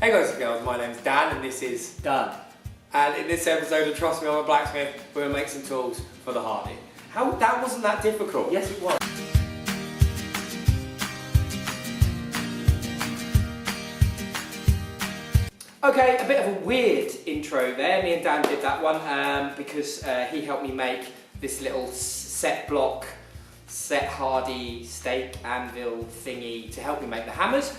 Hey guys and girls, my name's Dan and this is Dan. And in this episode of Trust Me I'm a Blacksmith, we're going to make some tools for the hardy. That wasn't that difficult. Yes, it was. Okay, a bit of a weird intro there. Me and Dan did that one because he helped me make this little set hardy stake anvil thingy to help me make the hammers.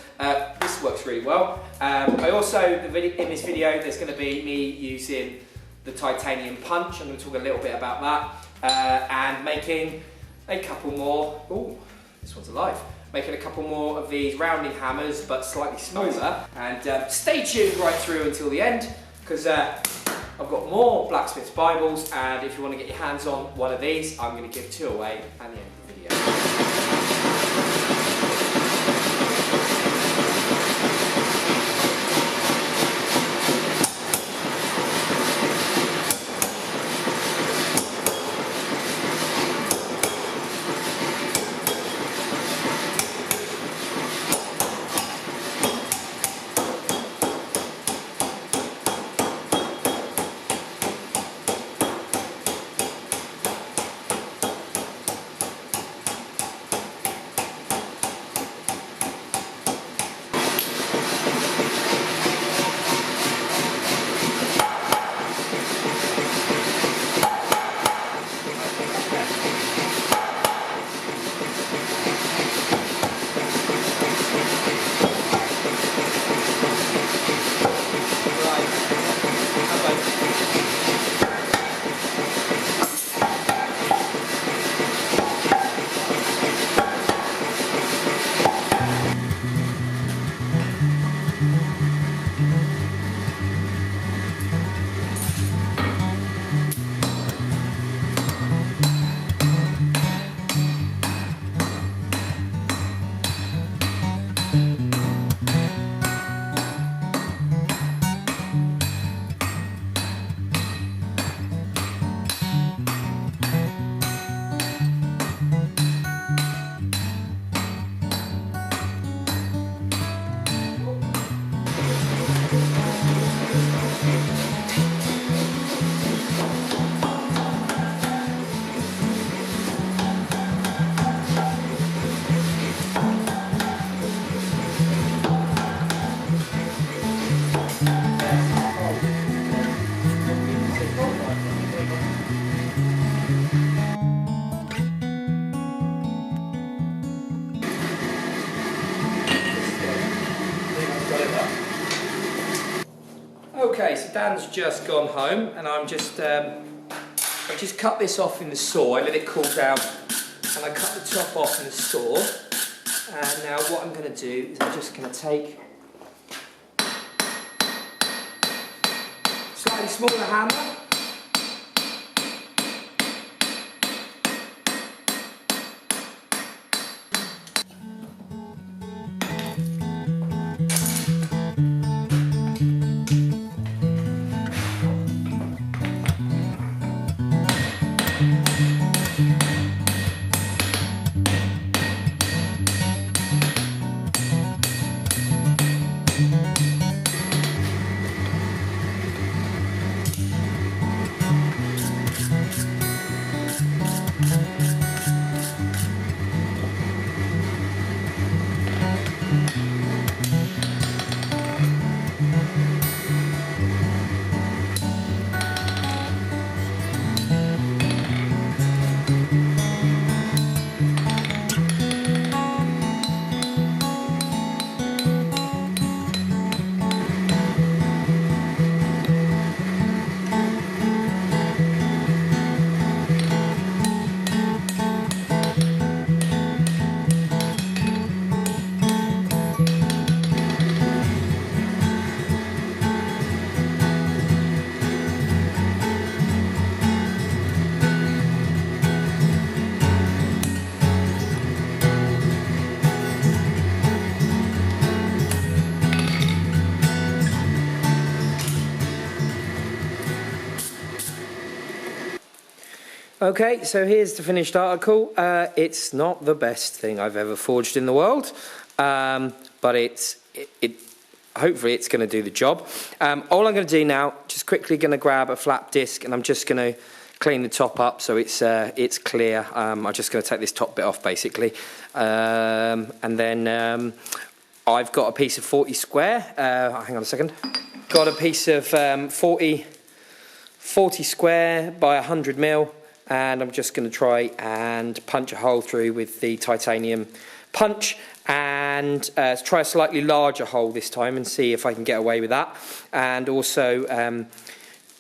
This works really well. I also, in this video, there's going to be me using the titanium punch. I'm going to talk a little bit about that and making a couple more. Oh, this one's alive. Making a couple more of these rounding hammers, but slightly smaller. And stay tuned right through until the end, because I've got more Blacksmith's Bibles, and if you want to get your hands on one of these, I'm going to give 2 away at the end of the video. Okay, so Dan's just gone home, and I've just cut this off in the saw. I let it cool down, and I cut the top off in the saw. And now what I'm going to do is I'm just going to take a slightly smaller hammer. Okay, so here's the finished article. It's not the best thing I've ever forged in the world, but hopefully it's going to do the job. All I'm going to do now, just quickly going to grab a flat disc, and I'm just going to clean the top up so it's clear. I'm just going to take this top bit off basically, and then I've got a piece of 40 square. Hang on a second. Got a piece of 40 square by 100 mil, and I'm just going to try and punch a hole through with the titanium punch, and try a slightly larger hole this time and see if I can get away with that, and also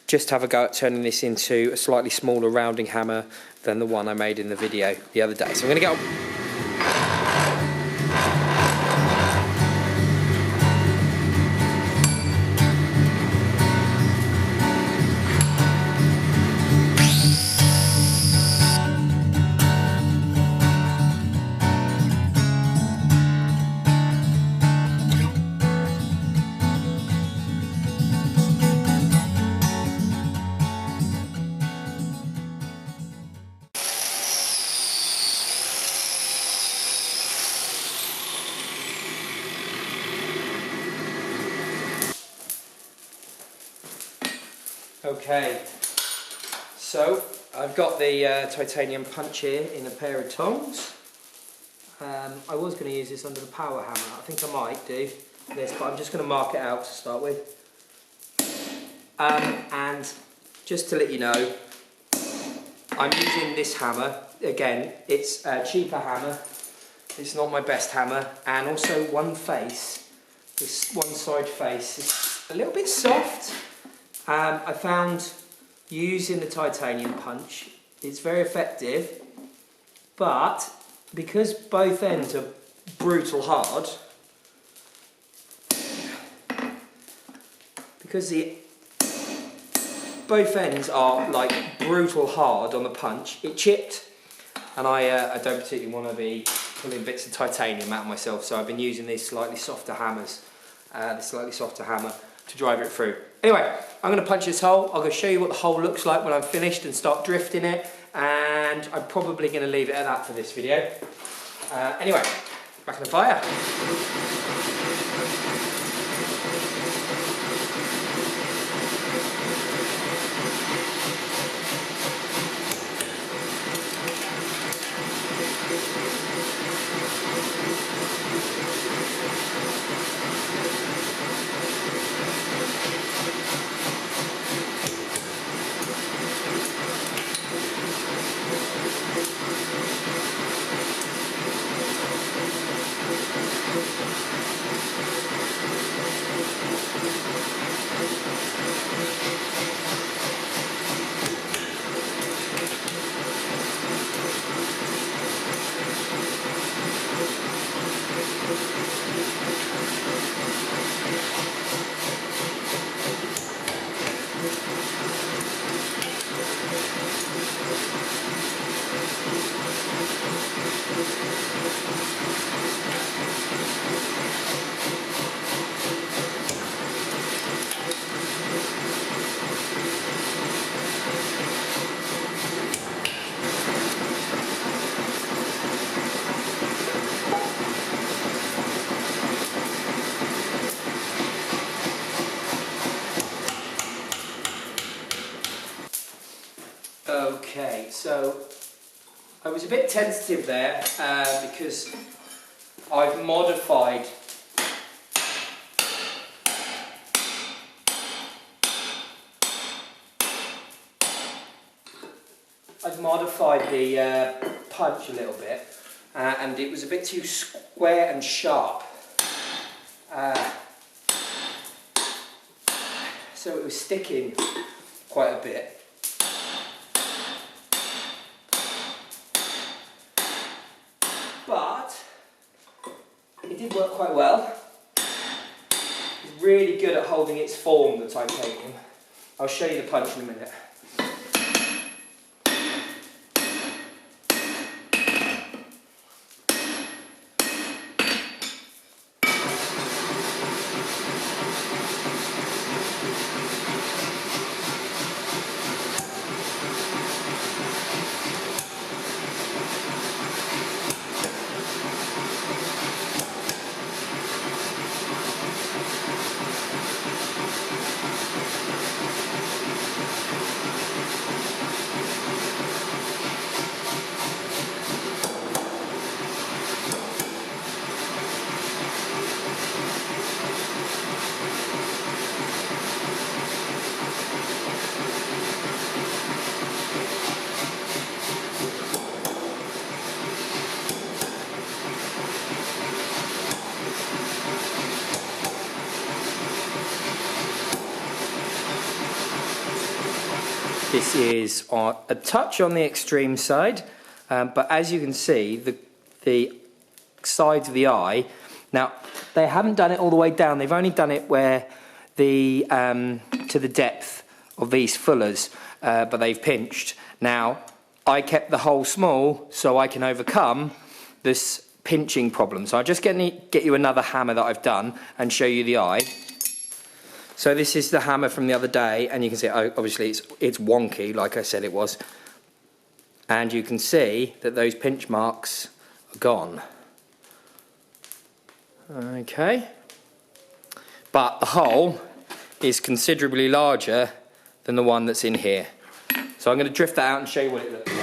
just have a go at turning this into a slightly smaller rounding hammer than the one I made in the video the other day. So I'm going to get on. Okay, so I've got the titanium punch here in a pair of tongs. I was going to use this under the power hammer. I think I might do this, but I'm just going to mark it out to start with. And just to let you know, I'm using this hammer. Again, it's a cheaper hammer. It's not my best hammer, and also one face, this one side face, is a little bit soft. I found using the titanium punch, it's very effective, but because both ends are brutal hard, both ends are like brutal hard on the punch, it chipped, and I don't particularly want to be pulling bits of titanium out of myself, so I've been using these slightly softer hammers, to drive it through. Anyway, I'm going to punch this hole. I'll go show you what the hole looks like when I'm finished and start drifting it, and I'm probably going to leave it at that for this video. Anyway, back in the fire. Okay, so I was a bit tentative there because I've modified the punch a little bit, and it was a bit too square and sharp, so it was sticking quite a bit. But it did work quite well. It's really good at holding its form, the titanium. I'll show you the punch in a minute. This is a touch on the extreme side, but as you can see, the sides of the eye, now they haven't done it all the way down, they've only done it where to the depth of these fullers, but they've pinched. Now, I kept the hole small so I can overcome this pinching problem. So I'm just going to get you another hammer that I've done and show you the eye. So this is the hammer from the other day, and you can see, obviously it's wonky, like I said it was. And you can see that those pinch marks are gone. Okay. But the hole is considerably larger than the one that's in here. So I'm going to drift that out and show you what it looks like.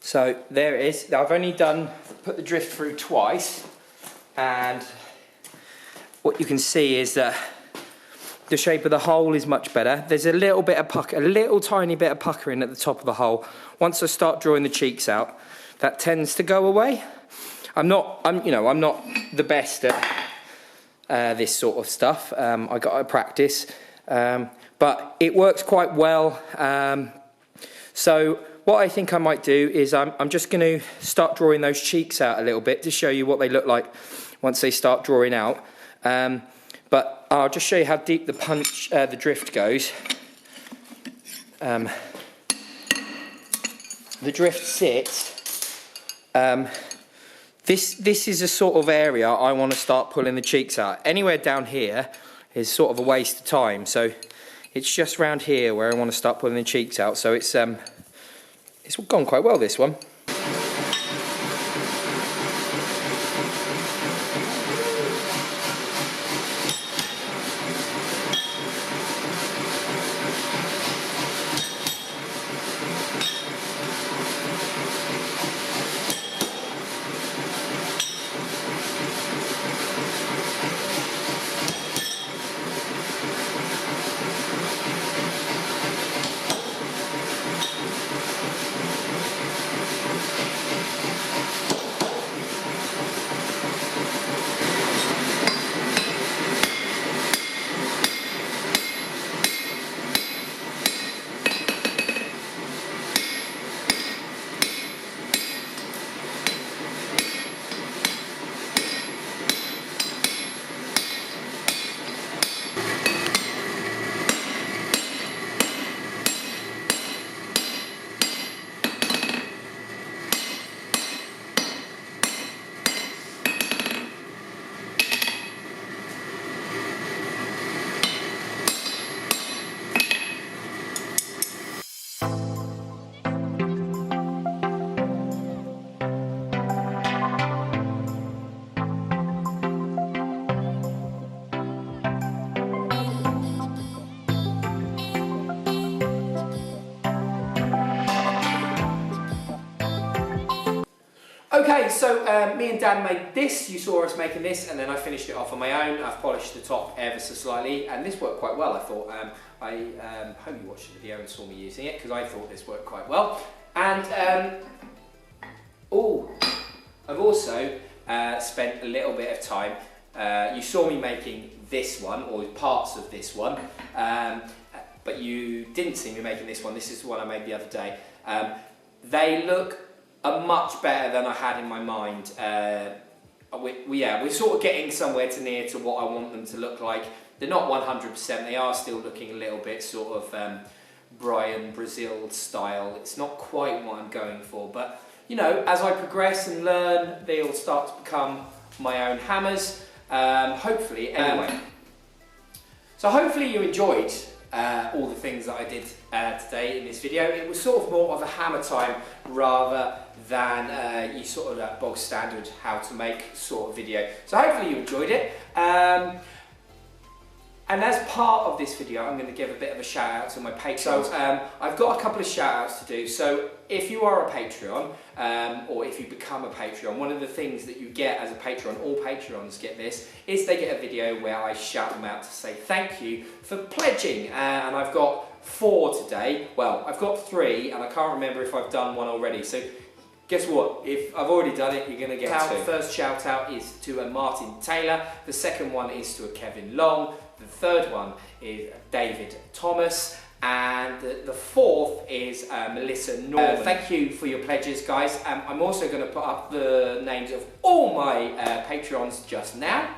So there it is. I've only put the drift through twice, and what you can see is that the shape of the hole is much better. There's a little bit of pucker, a little tiny bit of puckering at the top of the hole. Once I start drawing the cheeks out, that tends to go away. I'm not the best at this sort of stuff. I got to practice, but it works quite well. So what I think I might do is I'm just going to start drawing those cheeks out a little bit to show you what they look like once they start drawing out. But I'll just show you how deep the drift goes. The drift sits. This is a sort of area I want to start pulling the cheeks out. Anywhere down here is sort of a waste of time. So it's just round here where I want to start pulling the cheeks out. So it's gone quite well, this one. Okay, so me and Dan made this. You saw us making this, and then I finished it off on my own. I've polished the top ever so slightly, and this worked quite well, I thought. I hope you watched the video and saw me using it, because I thought this worked quite well. And, I've also spent a little bit of time. You saw me making this one, or parts of this one, but you didn't see me making this one. This is the one I made the other day. They look much better than I had in my mind. We're sort of getting somewhere near to what I want them to look like. They're not 100%, they are still looking a little bit sort of Brian Brazil style. It's not quite what I'm going for, but you know, as I progress and learn, they'll start to become my own hammers, hopefully. Anyway, so hopefully you enjoyed all the things that I did today in this video. It was sort of more of a hammer time rather than you sort of that bog standard how to make sort of video. So hopefully you enjoyed it. And as part of this video, I'm going to give a bit of a shout out to my patrons. So I've got a couple of shout outs to do. So if you are a Patreon, or if you become a Patreon, one of the things that you get as a Patreon, all Patreons get this, is they get a video where I shout them out to say thank you for pledging. And I've got 4 today. Well, I've got 3, and I can't remember if I've done one already. So guess what? If I've already done it, you're going to get 2. The first shout out is to a Martin Taylor. The second one is to a Kevin Long. The third one is David Thomas. And the fourth is Melissa Norman. Thank you for your pledges, guys. I'm also going to put up the names of all my Patreons just now.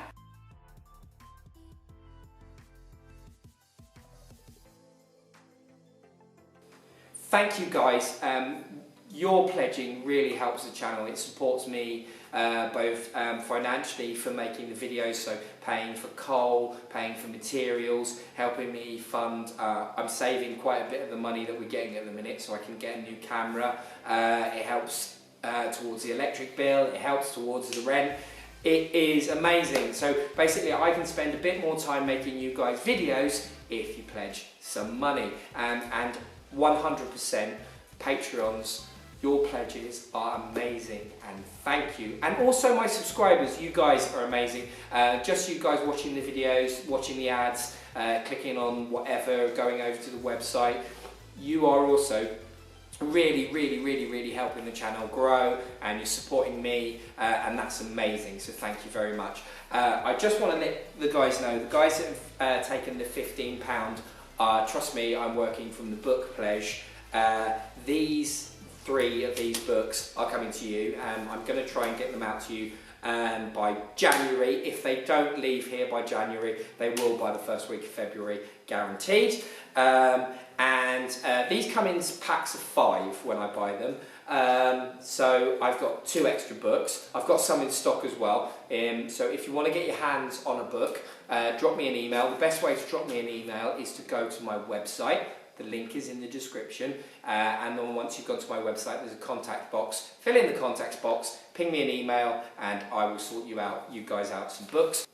Thank you, guys. Your pledging really helps the channel. It supports me both financially for making the videos, so paying for coal, paying for materials, helping me fund. I'm saving quite a bit of the money that we're getting at the minute so I can get a new camera. It helps towards the electric bill, it helps towards the rent. It is amazing. So basically I can spend a bit more time making you guys videos if you pledge some money. And 100% Patreons, your pledges are amazing, and thank you. And also my subscribers, you guys are amazing. Just you guys watching the videos, watching the ads, clicking on whatever, going over to the website. You are also really helping the channel grow, and you're supporting me, and that's amazing, so thank you very much. I just want to let the guys know, the guys that have taken the £15, trust me, I'm working from the book pledge. These 3 of these books are coming to you, and I'm going to try and get them out to you by January. If they don't leave here by January, they will by the first week of February, guaranteed. These come in packs of 5 when I buy them. So I've got 2 extra books. I've got some in stock as well. So if you want to get your hands on a book, drop me an email. The best way to drop me an email is to go to my website. The link is in the description, and then once you've gone to my website, there's a contact box. Fill in the contact box, ping me an email, and I will sort you guys out some books.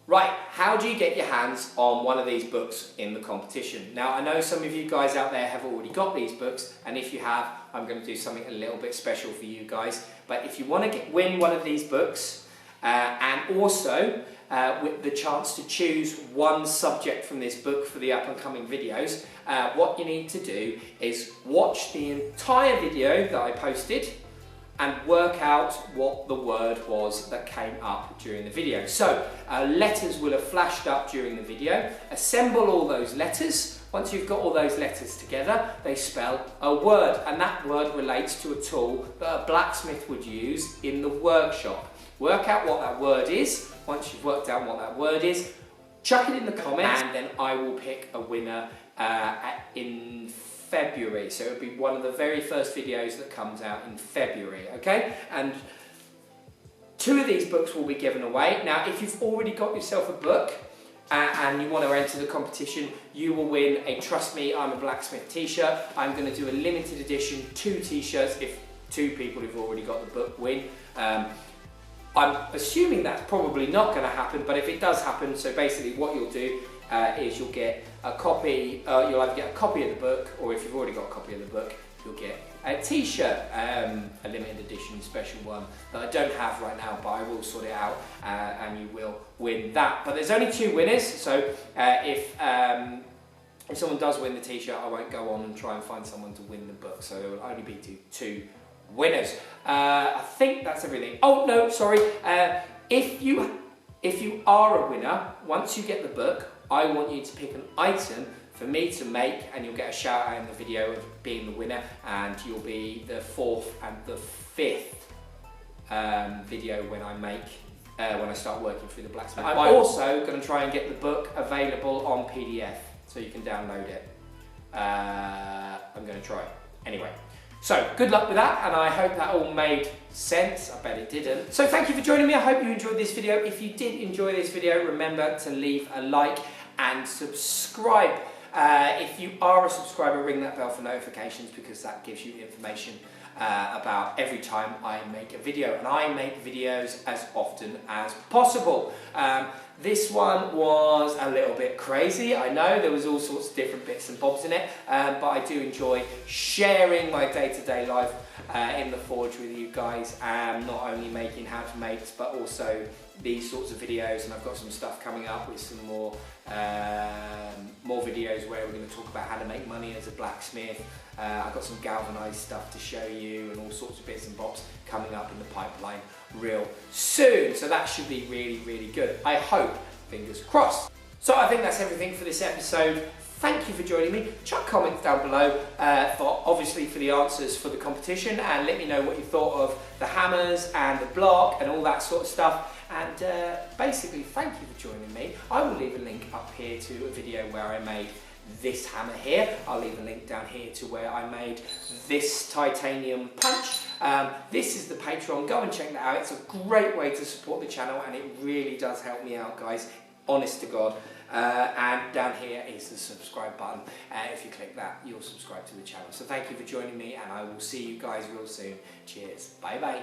Right, how do you get your hands on one of these books in the competition? Now, I know some of you guys out there have already got these books, and if you have, I'm going to do something a little bit special for you guys. But if you want to win one of these books, and also with the chance to choose one subject from this book for the up and coming videos, what you need to do is watch the entire video that I posted and work out what the word was that came up during the video. So letters will have flashed up during the video. Assemble all those letters. Once you've got all those letters together, they spell a word, and that word relates to a tool that a blacksmith would use in the workshop. Work out what that word is. Once you've worked out what that word is, chuck it in the comments, and then I will pick a winner in February. So it'll be one of the very first videos that comes out in February, okay? And 2 of these books will be given away. Now, if you've already got yourself a book and you want to enter the competition, you will win a Trust Me, I'm a Blacksmith t-shirt. I'm going to do a limited edition 2 t-shirts if 2 people who've already got the book win. I'm assuming that's probably not going to happen, but if it does happen, so basically what you'll do is you'll get a copy, you'll either get a copy of the book, or if you've already got a copy of the book, you'll get a t-shirt, a limited edition special one that I don't have right now, but I will sort it out, and you will win that. But there's only 2 winners, so if someone does win the t-shirt, I won't go on and try and find someone to win the book, so there will only be 2 winners. I think that's everything. Oh no, sorry. If you are a winner, once you get the book, I want you to pick an item for me to make, and you'll get a shout out in the video of being the winner, and you'll be the 4th and the 5th video when I start working through the blacksmith. I'm also going to try and get the book available on PDF so you can download it. I'm going to try it. Anyway, so good luck with that, and I hope that all made sense. I bet it didn't. So thank you for joining me. I hope you enjoyed this video. If you did enjoy this video, remember to leave a like and subscribe. If you are a subscriber, ring that bell for notifications, because that gives you information about every time I make a video, and I make videos as often as possible. This one was a little bit crazy, I know, there was all sorts of different bits and bobs in it, but I do enjoy sharing my day-to-day life in the forge with you guys, and not only making how-to-makes but also these sorts of videos. And I've got some stuff coming up with some more videos where we're going to talk about how to make money as a blacksmith. I've got some galvanised stuff to show you, and all sorts of bits and bobs coming up in the pipeline real soon. So that should be really, really good. I hope, fingers crossed. So I think that's everything for this episode. Thank you for joining me. Chuck comments down below obviously for the answers for the competition, and let me know what you thought of the hammers and the block and all that sort of stuff. And basically, thank you for joining me. I will leave a link up here to a video where I made this hammer here. I'll leave a link down here to where I made this titanium punch. This is the Patreon. Go and check that out. It's a great way to support the channel, and it really does help me out, guys. Honest to God. And down here is the subscribe button. If you click that, you'll subscribe to the channel. So thank you for joining me, and I will see you guys real soon. Cheers. Bye bye.